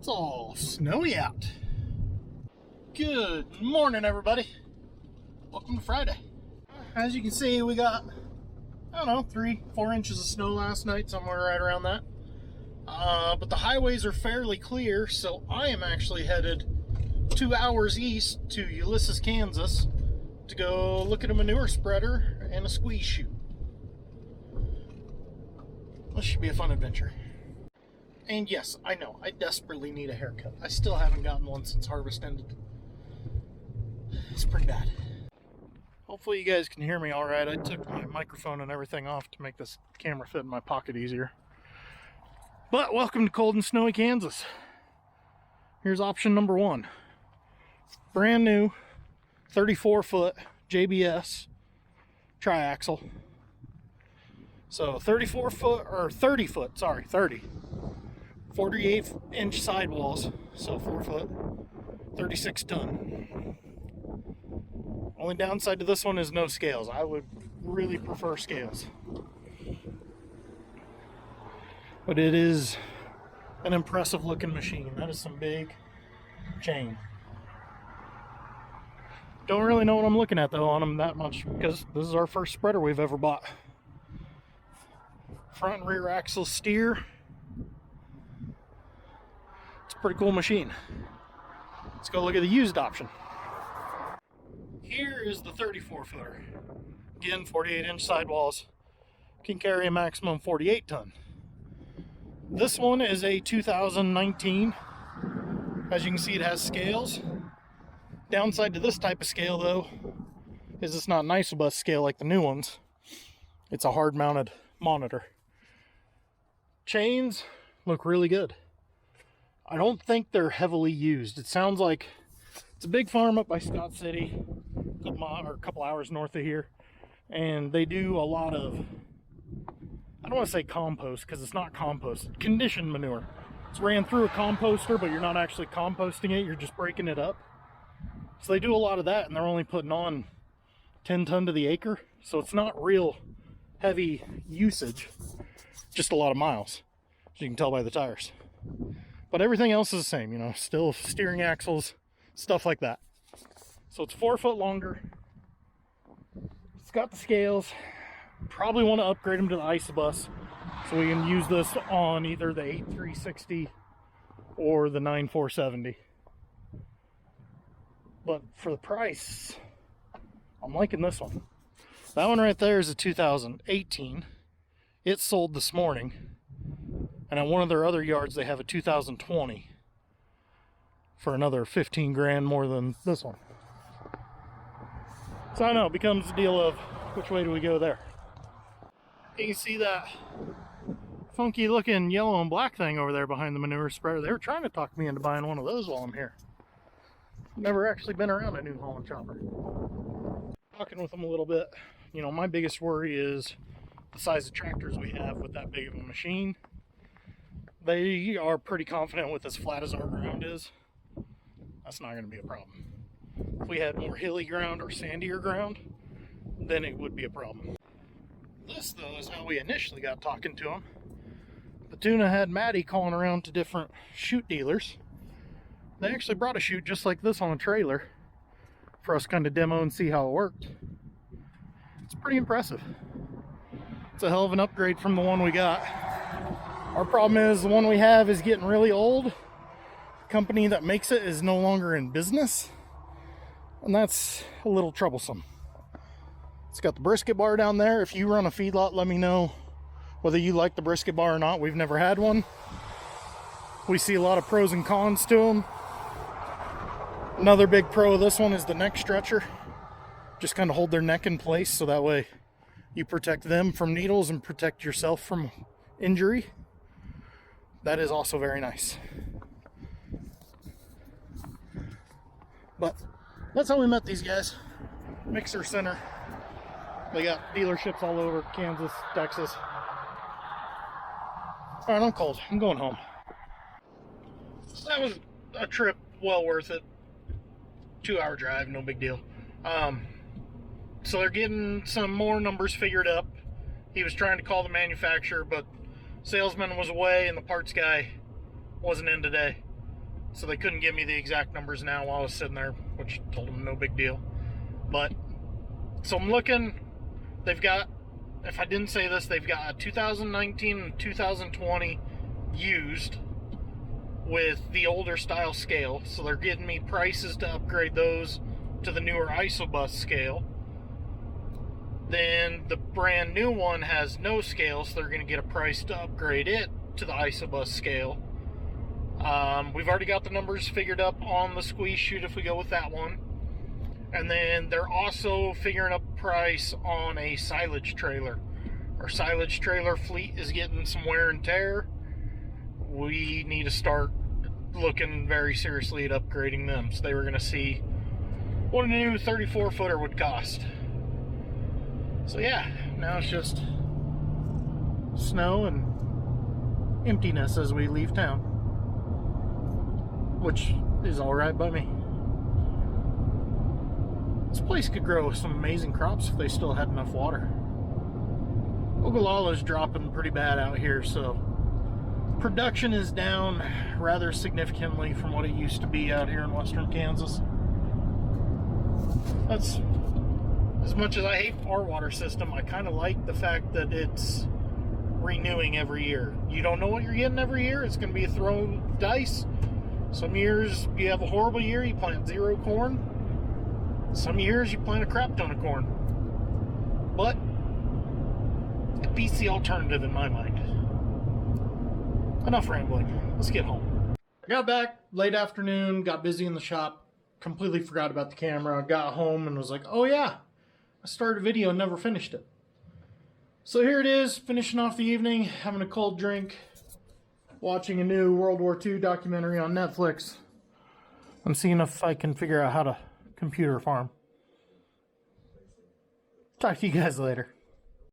It's all snowy out. Good morning, everybody. Welcome to Friday. As you can see, we got, I don't know, 3-4 inches of snow last night, somewhere right around that. But the highways are fairly clear, so I am actually headed 2 hours east to Ulysses, Kansas to go look at a manure spreader and a squeeze chute. This should be a fun adventure. And yes, I know, I desperately need a haircut. I still haven't gotten one since harvest ended. It's pretty bad. Hopefully you guys can hear me all right. I took my microphone and everything off to make this camera fit in my pocket easier. But welcome to cold and snowy Kansas. Here's option number one. Brand new 34-foot JBS triaxle. So 34 foot, or 30 foot, sorry, 30. 48-inch sidewalls, so 4 foot, 36 ton. Only downside to this one is no scales. I would really prefer scales. But it is an impressive looking machine. That is some big chain. Don't really know what I'm looking at though on them that much because this is our first spreader we've ever bought. Front and rear axle steer. It's a pretty cool machine. Let's go look at the used option. Here is the 34-footer. Again, 48-inch sidewalls. Can carry a maximum 48 ton. This one is a 2019. As you can see, it has scales. Downside to this type of scale though is it's not an isobus scale like the new ones. It's a hard mounted monitor. Chains look really good. I don't think they're heavily used. It sounds like it's a big farm up by Scott City, a couple hours north of here, and they do a lot of, I don't want to say compost because it's not compost, conditioned manure. It's ran through a composter, but you're not actually composting it, you're just breaking it up. So they do a lot of that, and they're only putting on 10 ton to the acre, so it's not real heavy usage, just a lot of miles, as you can tell by the tires. But everything else is the same, you know, still steering axles, stuff like that. So it's 4 foot longer. It's got the scales. Probably want to upgrade them to the isobus so we can use this on either the 8360 or the 9470. But for the price, I'm liking this one. That one right there is a 2018. It sold this morning. And at one of their other yards, they have a 2020 for another 15 grand more than this one. So I know, it becomes a deal of which way do we go there. You can see that funky looking yellow and black thing over there behind the manure spreader. They were trying to talk me into buying one of those while I'm here. Never actually been around a New Holland chopper. Talking with them a little bit, you know, my biggest worry is the size of tractors we have with that big of a machine. They are pretty confident with as flat as our ground is. That's not going to be a problem. If we had more hilly ground or sandier ground, then it would be a problem. This, though, is how we initially got talking to them. The tuna had Maddie calling around to different chute dealers. They actually brought a chute just like this on a trailer for us to kind of demo and see how it worked. It's pretty impressive. It's a hell of an upgrade from the one we got. Our problem is the one we have is getting really old. The company that makes it is no longer in business, and that's a little troublesome. It's got the brisket bar down there. If you run a feedlot, let me know whether you like the brisket bar or not. We've never had one. We see a lot of pros and cons to them. Another big pro of this one is the neck stretcher. Just kind of hold their neck in place so that way you protect them from needles and protect yourself from injury. That is also very nice. But that's how we met these guys. Mixer Center. They got dealerships all over Kansas, Texas. Alright, I'm cold. I'm going home. That was a trip well worth it. 2-hour drive, no big deal. So they're getting some more numbers figured up. He was trying to call the manufacturer, but salesman was away and the parts guy wasn't in today. so they couldn't give me the exact numbers now while I was sitting there, which told them no big deal. But, so I'm looking, they've got, if I didn't say this, they've got a 2019 and 2020 used with the older style scale, so they're giving me prices to upgrade those to the newer isobus scale. Then the brand new one has no scale, so they're going to get a price to upgrade it to the isobus scale. We've already got the numbers figured up on the squeeze chute if we go with that one. And then they're also figuring up price on a silage trailer. Our silage trailer fleet is getting some wear and tear. We need to start looking very seriously at upgrading them. So they were going to see what a new 34 footer would cost. So yeah, now it's just snow and emptiness as we leave town, which is alright by me. This place could grow some amazing crops if they still had enough water. Ogallala's dropping pretty bad out here, so production is down rather significantly from what it used to be out here in western Kansas. That's, as much as I hate our water system, I kind of like the fact that it's renewing every year. You don't know what you're getting every year. It's going to be a throw of dice. Some years you have a horrible year, you plant 0 corn. Some years you plant a crap ton of corn. But it beats the alternative in my mind. Enough rambling. Let's get home. I got back late afternoon, got busy in the shop, completely forgot about the camera, got home and was like, oh yeah, I started a video and never finished it. So here it is, finishing off the evening, having a cold drink, watching a new World War II documentary on Netflix. I'm seeing if I can figure out how to computer farm. Talk to you guys later.